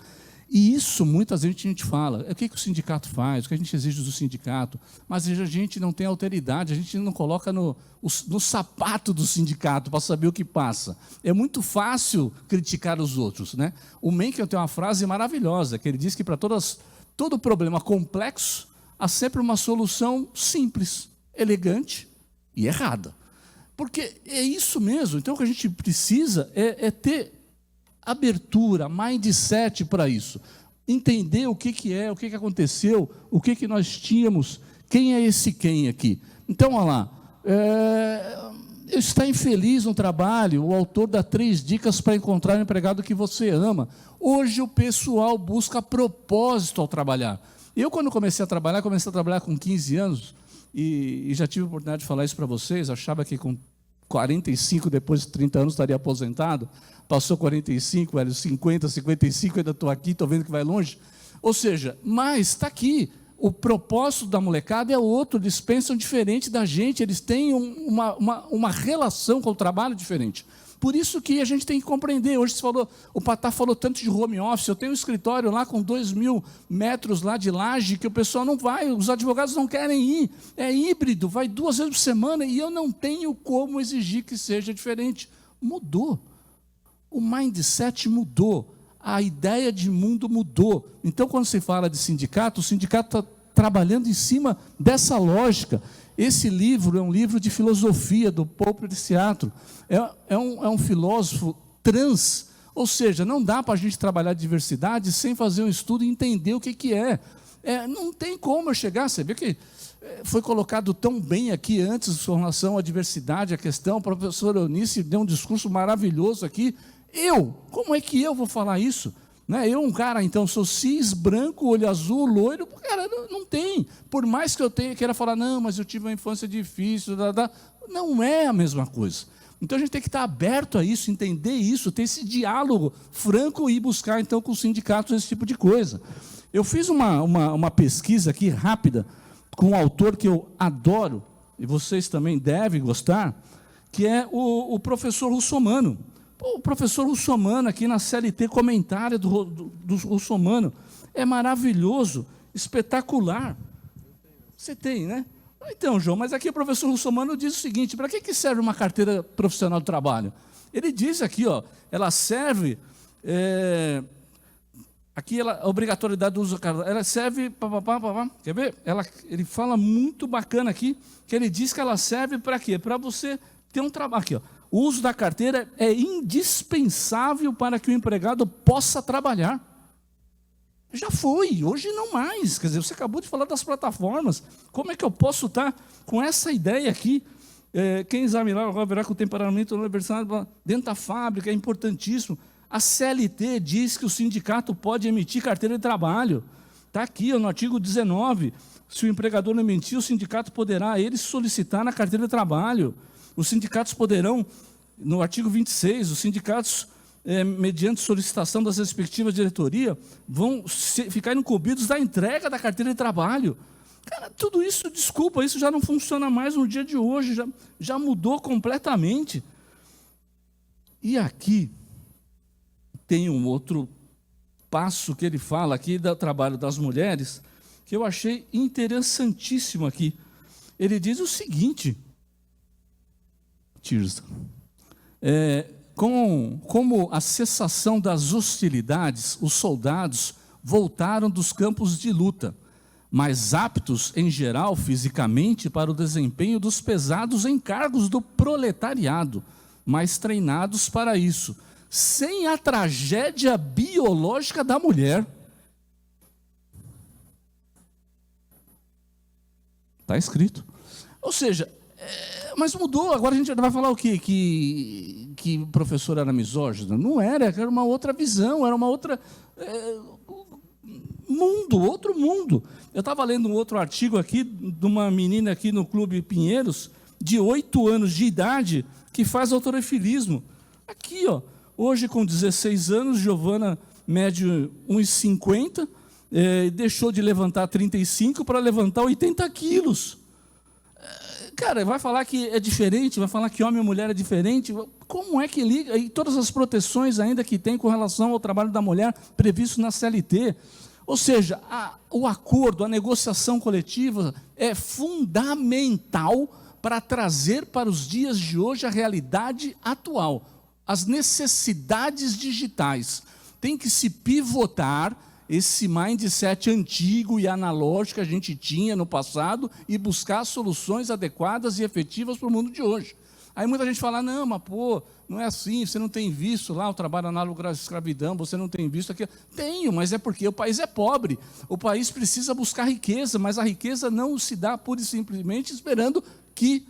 E isso, muitas vezes, a gente fala, o que o sindicato faz, o que a gente exige do sindicato, mas a gente não tem alteridade, a gente não coloca no sapato do sindicato para saber o que passa. É muito fácil criticar os outros, né? O Mencken tem uma frase maravilhosa, que ele diz que para todo problema complexo, há sempre uma solução simples, elegante e errada. Porque é isso mesmo. Então, o que a gente precisa é ter abertura, mindset para isso. Entender o que é, o que aconteceu, o que nós tínhamos, quem é esse quem aqui. Então, olha lá, está infeliz no trabalho, o autor dá 3 dicas para encontrar um empregado que você ama. Hoje o pessoal busca propósito ao trabalhar. Eu, quando comecei a trabalhar com 15 anos, e já tive a oportunidade de falar isso para vocês, achava que com 45, depois de 30 anos, estaria aposentado. Passou 45, velho, 50, 55, ainda estou aqui, estou vendo que vai longe. Ou seja, mas está aqui. O propósito da molecada é outro, eles pensam diferente da gente, eles têm uma relação com o trabalho diferente. Por isso que a gente tem que compreender. Hoje você falou, o Patá falou tanto de home office, eu tenho um escritório lá com 2.000 metros lá de laje, que o pessoal não vai, os advogados não querem ir, é híbrido, vai 2 vezes por semana, e eu não tenho como exigir que seja diferente. Mudou. O mindset mudou, a ideia de mundo mudou. Então, quando se fala de sindicato, o sindicato está trabalhando em cima dessa lógica. Esse livro é um livro de filosofia do Paul Preciato. É um filósofo trans, ou seja, não dá para a gente trabalhar diversidade sem fazer um estudo e entender o que é. Não tem como eu chegar, você vê que foi colocado tão bem aqui antes com relação à diversidade, a questão, o professor Eunice deu um discurso maravilhoso aqui. Como é que eu vou falar isso? Eu, um cara, então, sou cis, branco, olho azul, loiro, cara, não tem. Por mais que eu queira falar, não, mas eu tive uma infância difícil, não é a mesma coisa. Então, a gente tem que estar aberto a isso, entender isso, ter esse diálogo franco e buscar, então, com os sindicatos esse tipo de coisa. Eu fiz uma pesquisa aqui, rápida, com um autor que eu adoro, e vocês também devem gostar, que é o professor Russomano. O professor Russomano, aqui na CLT, comentário do Russomano, é maravilhoso, espetacular. Você tem, né? Então, João, mas aqui o professor Russomano diz o seguinte, para que serve uma carteira profissional de trabalho? Ele diz aqui, ela serve, aqui a obrigatoriedade do uso, ela serve, quer ver? Ele fala muito bacana aqui, que ele diz que ela serve para quê? Para você ter um trabalho, aqui, o uso da carteira é indispensável para que o empregado possa trabalhar. Já foi, hoje não mais. Quer dizer, você acabou de falar das plataformas. Como é que eu posso estar com essa ideia aqui? Quem examinar agora verá que o temperamento da universidade dentro da fábrica é importantíssimo. A CLT diz que o sindicato pode emitir carteira de trabalho. Está aqui, no artigo 19. Se o empregador não emitir, o sindicato poderá ele solicitar na carteira de trabalho. Os sindicatos poderão, no artigo 26, os sindicatos, mediante solicitação das respectivas diretorias, vão ficar incumbidos da entrega da carteira de trabalho. Cara, tudo isso, desculpa, isso já não funciona mais no dia de hoje, já mudou completamente. E aqui tem um outro passo que ele fala aqui do trabalho das mulheres, que eu achei interessantíssimo aqui. Ele diz o seguinte, Tirza, como a cessação das hostilidades, os soldados voltaram dos campos de luta, mais aptos, em geral, fisicamente, para o desempenho dos pesados encargos do proletariado, mais treinados para isso, sem a tragédia biológica da mulher. Está escrito. Ou seja, mas mudou, agora a gente vai falar o quê? Que o professor era misógino? Não era uma outra visão, era uma outra... outro mundo. Eu estava lendo um outro artigo aqui, de uma menina aqui no Clube Pinheiros, de 8 anos de idade, que faz autorefilismo. Aqui, hoje com 16 anos, Giovana mede 1,50, deixou de levantar 35 para levantar 80 quilos. Cara, vai falar que é diferente, vai falar que homem e mulher é diferente. Como é que liga? E todas as proteções ainda que tem com relação ao trabalho da mulher previsto na CLT. Ou seja, o acordo, a negociação coletiva é fundamental para trazer para os dias de hoje a realidade atual, as necessidades digitais. Tem que se pivotar esse mindset antigo e analógico que a gente tinha no passado e buscar soluções adequadas e efetivas para o mundo de hoje. Aí muita gente fala, não, mas pô, não é assim, você não tem visto lá o trabalho análogo à escravidão, você não tem visto aquilo. Tenho, mas é porque o país é pobre, o país precisa buscar riqueza, mas a riqueza não se dá pura e simplesmente esperando que,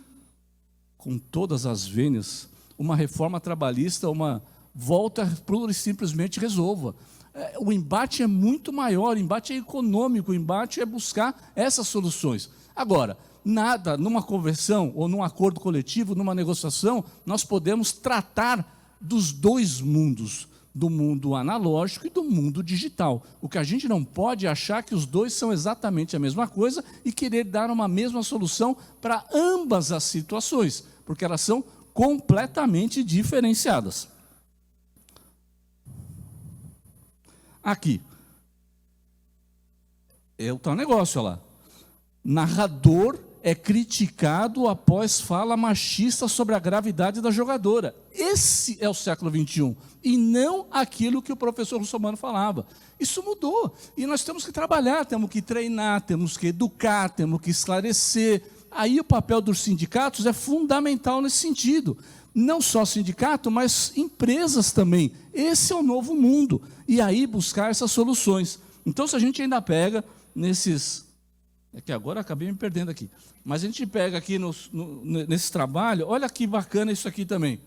com todas as vênias, uma reforma trabalhista, uma volta pura e simplesmente resolva. O embate é muito maior, o embate é econômico, o embate é buscar essas soluções. Agora, nada, numa conversão ou num acordo coletivo, numa negociação, nós podemos tratar dos dois mundos, do mundo analógico e do mundo digital. O que a gente não pode é achar que os dois são exatamente a mesma coisa e querer dar uma mesma solução para ambas as situações, porque elas são completamente diferenciadas. Aqui. É o tal negócio, olha lá. Narrador é criticado após fala machista sobre a gravidade da jogadora. Esse é o século XXI, e não aquilo que o professor Russomano falava. Isso mudou, e nós temos que trabalhar, temos que treinar, temos que educar, temos que esclarecer. Aí o papel dos sindicatos é fundamental nesse sentido. Não só sindicato, mas empresas também. Esse é o novo mundo. E aí buscar essas soluções. Então, se a gente ainda pega nesses... É que agora acabei me perdendo aqui. Mas a gente pega aqui nesse trabalho, olha que bacana isso aqui também.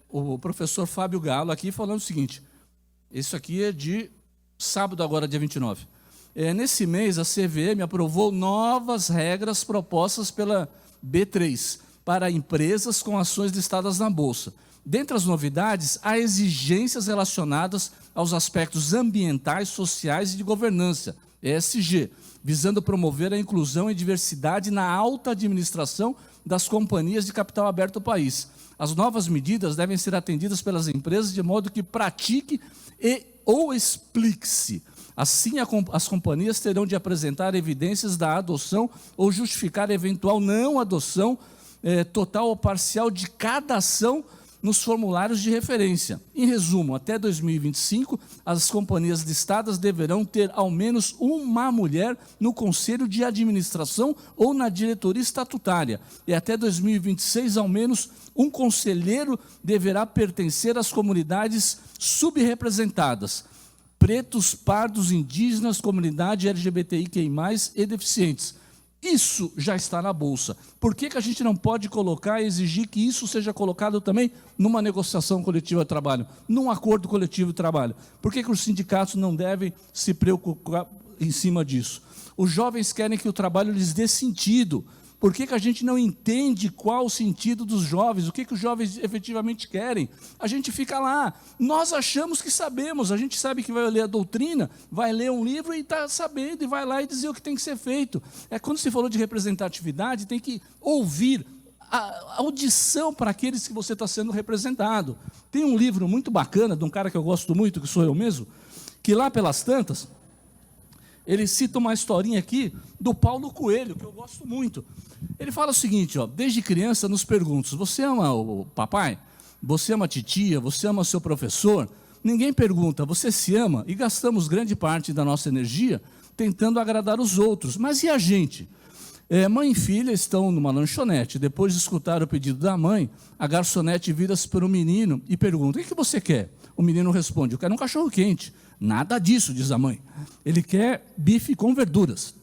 O professor Fábio Galo aqui falando o seguinte, isso aqui é de sábado agora, dia 29. Nesse mês, a CVM aprovou novas regras propostas pela B3, para empresas com ações listadas na Bolsa. Dentre as novidades, há exigências relacionadas aos aspectos ambientais, sociais e de governança, ESG, visando promover a inclusão e diversidade na alta administração das companhias de capital aberto do país. As novas medidas devem ser atendidas pelas empresas de modo que pratique ou explique-se. Assim, as companhias terão de apresentar evidências da adoção ou justificar eventual não adoção total ou parcial de cada ação nos formulários de referência. Em resumo, até 2025, as companhias listadas deverão ter ao menos uma mulher no conselho de administração ou na diretoria estatutária. E até 2026, ao menos um conselheiro deverá pertencer às comunidades subrepresentadas: pretos, pardos, indígenas, comunidade LGBTIQI+, e deficientes. Isso já está na Bolsa. Por que a gente não pode colocar e exigir que isso seja colocado também numa negociação coletiva de trabalho, num acordo coletivo de trabalho? Por que os sindicatos não devem se preocupar em cima disso? Os jovens querem que o trabalho lhes dê sentido. Por que a gente não entende qual o sentido dos jovens? O que os jovens efetivamente querem? A gente fica lá. Nós achamos que sabemos. A gente sabe que vai ler a doutrina, vai ler um livro e está sabendo, e vai lá e dizer o que tem que ser feito. Quando se falou de representatividade, tem que ouvir a audição para aqueles que você está sendo representado. Tem um livro muito bacana, de um cara que eu gosto muito, que sou eu mesmo, que lá pelas tantas, ele cita uma historinha aqui do Paulo Coelho, que eu gosto muito. Ele fala o seguinte, desde criança nos perguntam, você ama o papai? Você ama a titia? Você ama o seu professor? Ninguém pergunta, você se ama? E gastamos grande parte da nossa energia tentando agradar os outros. Mas e a gente? Mãe e filha estão numa lanchonete. Depois de escutar o pedido da mãe, a garçonete vira-se para o menino e pergunta, o que você quer? O menino responde, eu quero um cachorro quente. Nada disso, diz a mãe. Ele quer bife com verduras.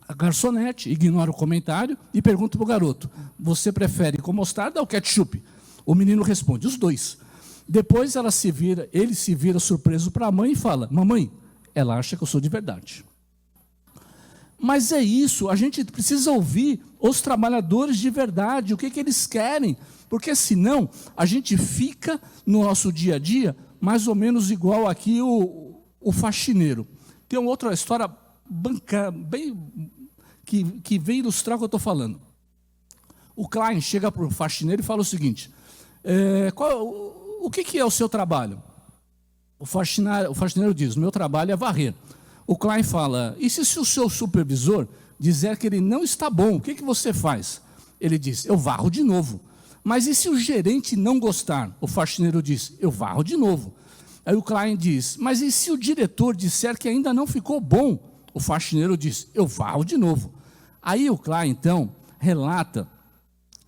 A garçonete ignora o comentário e pergunta para o garoto, você prefere com mostarda ou ketchup? O menino responde, os dois. Depois ele se vira surpreso para a mãe e fala, mamãe, ela acha que eu sou de verdade. Mas é isso, a gente precisa ouvir os trabalhadores de verdade, o que eles querem, porque senão a gente fica no nosso dia a dia mais ou menos igual aqui o faxineiro. Tem uma outra história bem que vem ilustrar o que eu estou falando. O Klein chega para o faxineiro e fala o seguinte, o que é o seu trabalho? O faxineiro diz, o meu trabalho é varrer. O Klein fala, e se o seu supervisor dizer que ele não está bom, o que você faz? Ele diz, eu varro de novo. Mas e se o gerente não gostar? O faxineiro diz, eu varro de novo. Aí o Klein diz, mas e se o diretor disser que ainda não ficou bom? O faxineiro diz, eu varro de novo. Aí o Klein, então, relata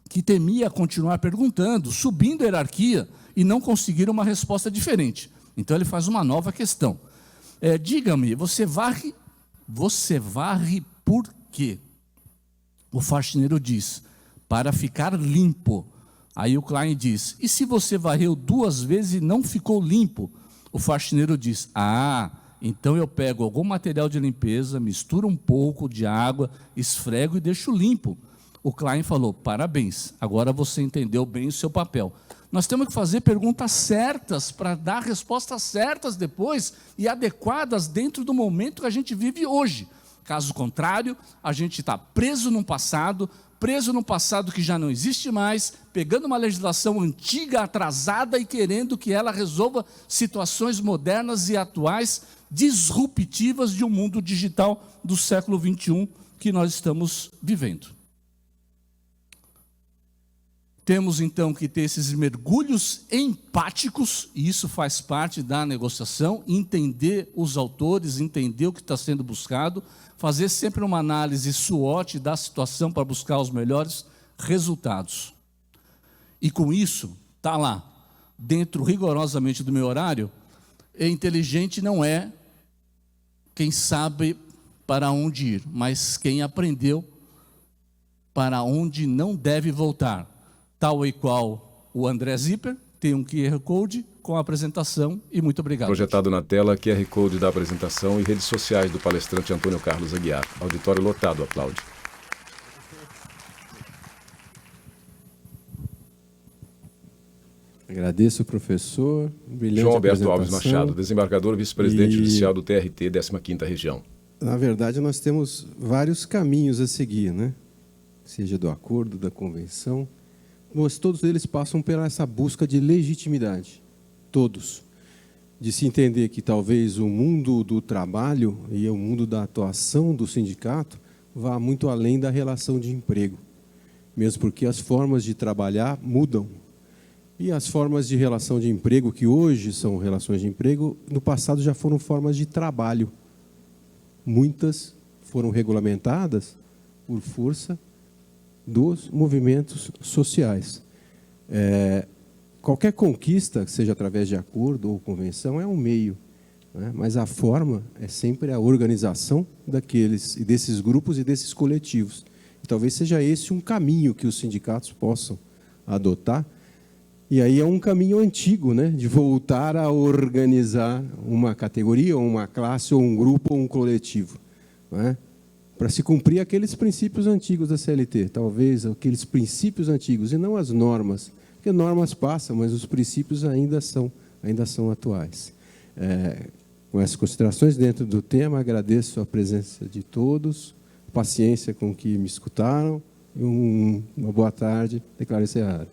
que temia continuar perguntando, subindo a hierarquia, e não conseguir uma resposta diferente. Então ele faz uma nova questão. Diga-me, você varre por quê? O faxineiro diz, para ficar limpo. Aí o Klein diz, e se você varreu 2 vezes e não ficou limpo? O faxineiro diz, então eu pego algum material de limpeza, misturo um pouco de água, esfrego e deixo limpo. O Klein falou, parabéns, agora você entendeu bem o seu papel. Nós temos que fazer perguntas certas para dar respostas certas depois e adequadas dentro do momento que a gente vive hoje. Caso contrário, a gente está preso num passado que já não existe mais, pegando uma legislação antiga, atrasada e querendo que ela resolva situações modernas e atuais, disruptivas de um mundo digital do século XXI que nós estamos vivendo. Temos, então, que ter esses mergulhos empáticos, e isso faz parte da negociação, entender os autores, entender o que está sendo buscado, fazer sempre uma análise SWOT da situação para buscar os melhores resultados. E com isso, está lá, dentro rigorosamente do meu horário, inteligente não é quem sabe para onde ir, mas quem aprendeu para onde não deve voltar. Tal e qual o André Zipper, tem um QR Code com a apresentação e muito obrigado. Projetado na tela, QR Code da apresentação e redes sociais do palestrante Antônio Carlos Aguiar. Auditório lotado, aplaude. Agradeço, professor. João Alberto Alves Machado, desembargador, vice-presidente judicial do TRT, 15ª Região. Na verdade, nós temos vários caminhos a seguir, né? Seja do acordo, da convenção, mas todos eles passam por essa busca de legitimidade, todos, de se entender que talvez o mundo do trabalho e o mundo da atuação do sindicato vá muito além da relação de emprego, mesmo porque as formas de trabalhar mudam. E as formas de relação de emprego, que hoje são relações de emprego, no passado já foram formas de trabalho. Muitas foram regulamentadas por força dos movimentos sociais. Qualquer conquista, seja através de acordo ou convenção, é um meio, né? Mas a forma é sempre a organização daqueles, e desses grupos e desses coletivos. E talvez seja esse um caminho que os sindicatos possam adotar. E aí é um caminho antigo, né? De voltar a organizar uma categoria, ou uma classe, ou um grupo, ou um coletivo, né? Para se cumprir aqueles princípios antigos da CLT, talvez aqueles princípios antigos, e não as normas, porque normas passam, mas os princípios ainda são atuais. Com essas considerações dentro do tema, agradeço a presença de todos, a paciência com que me escutaram, e uma boa tarde, declaro encerrado.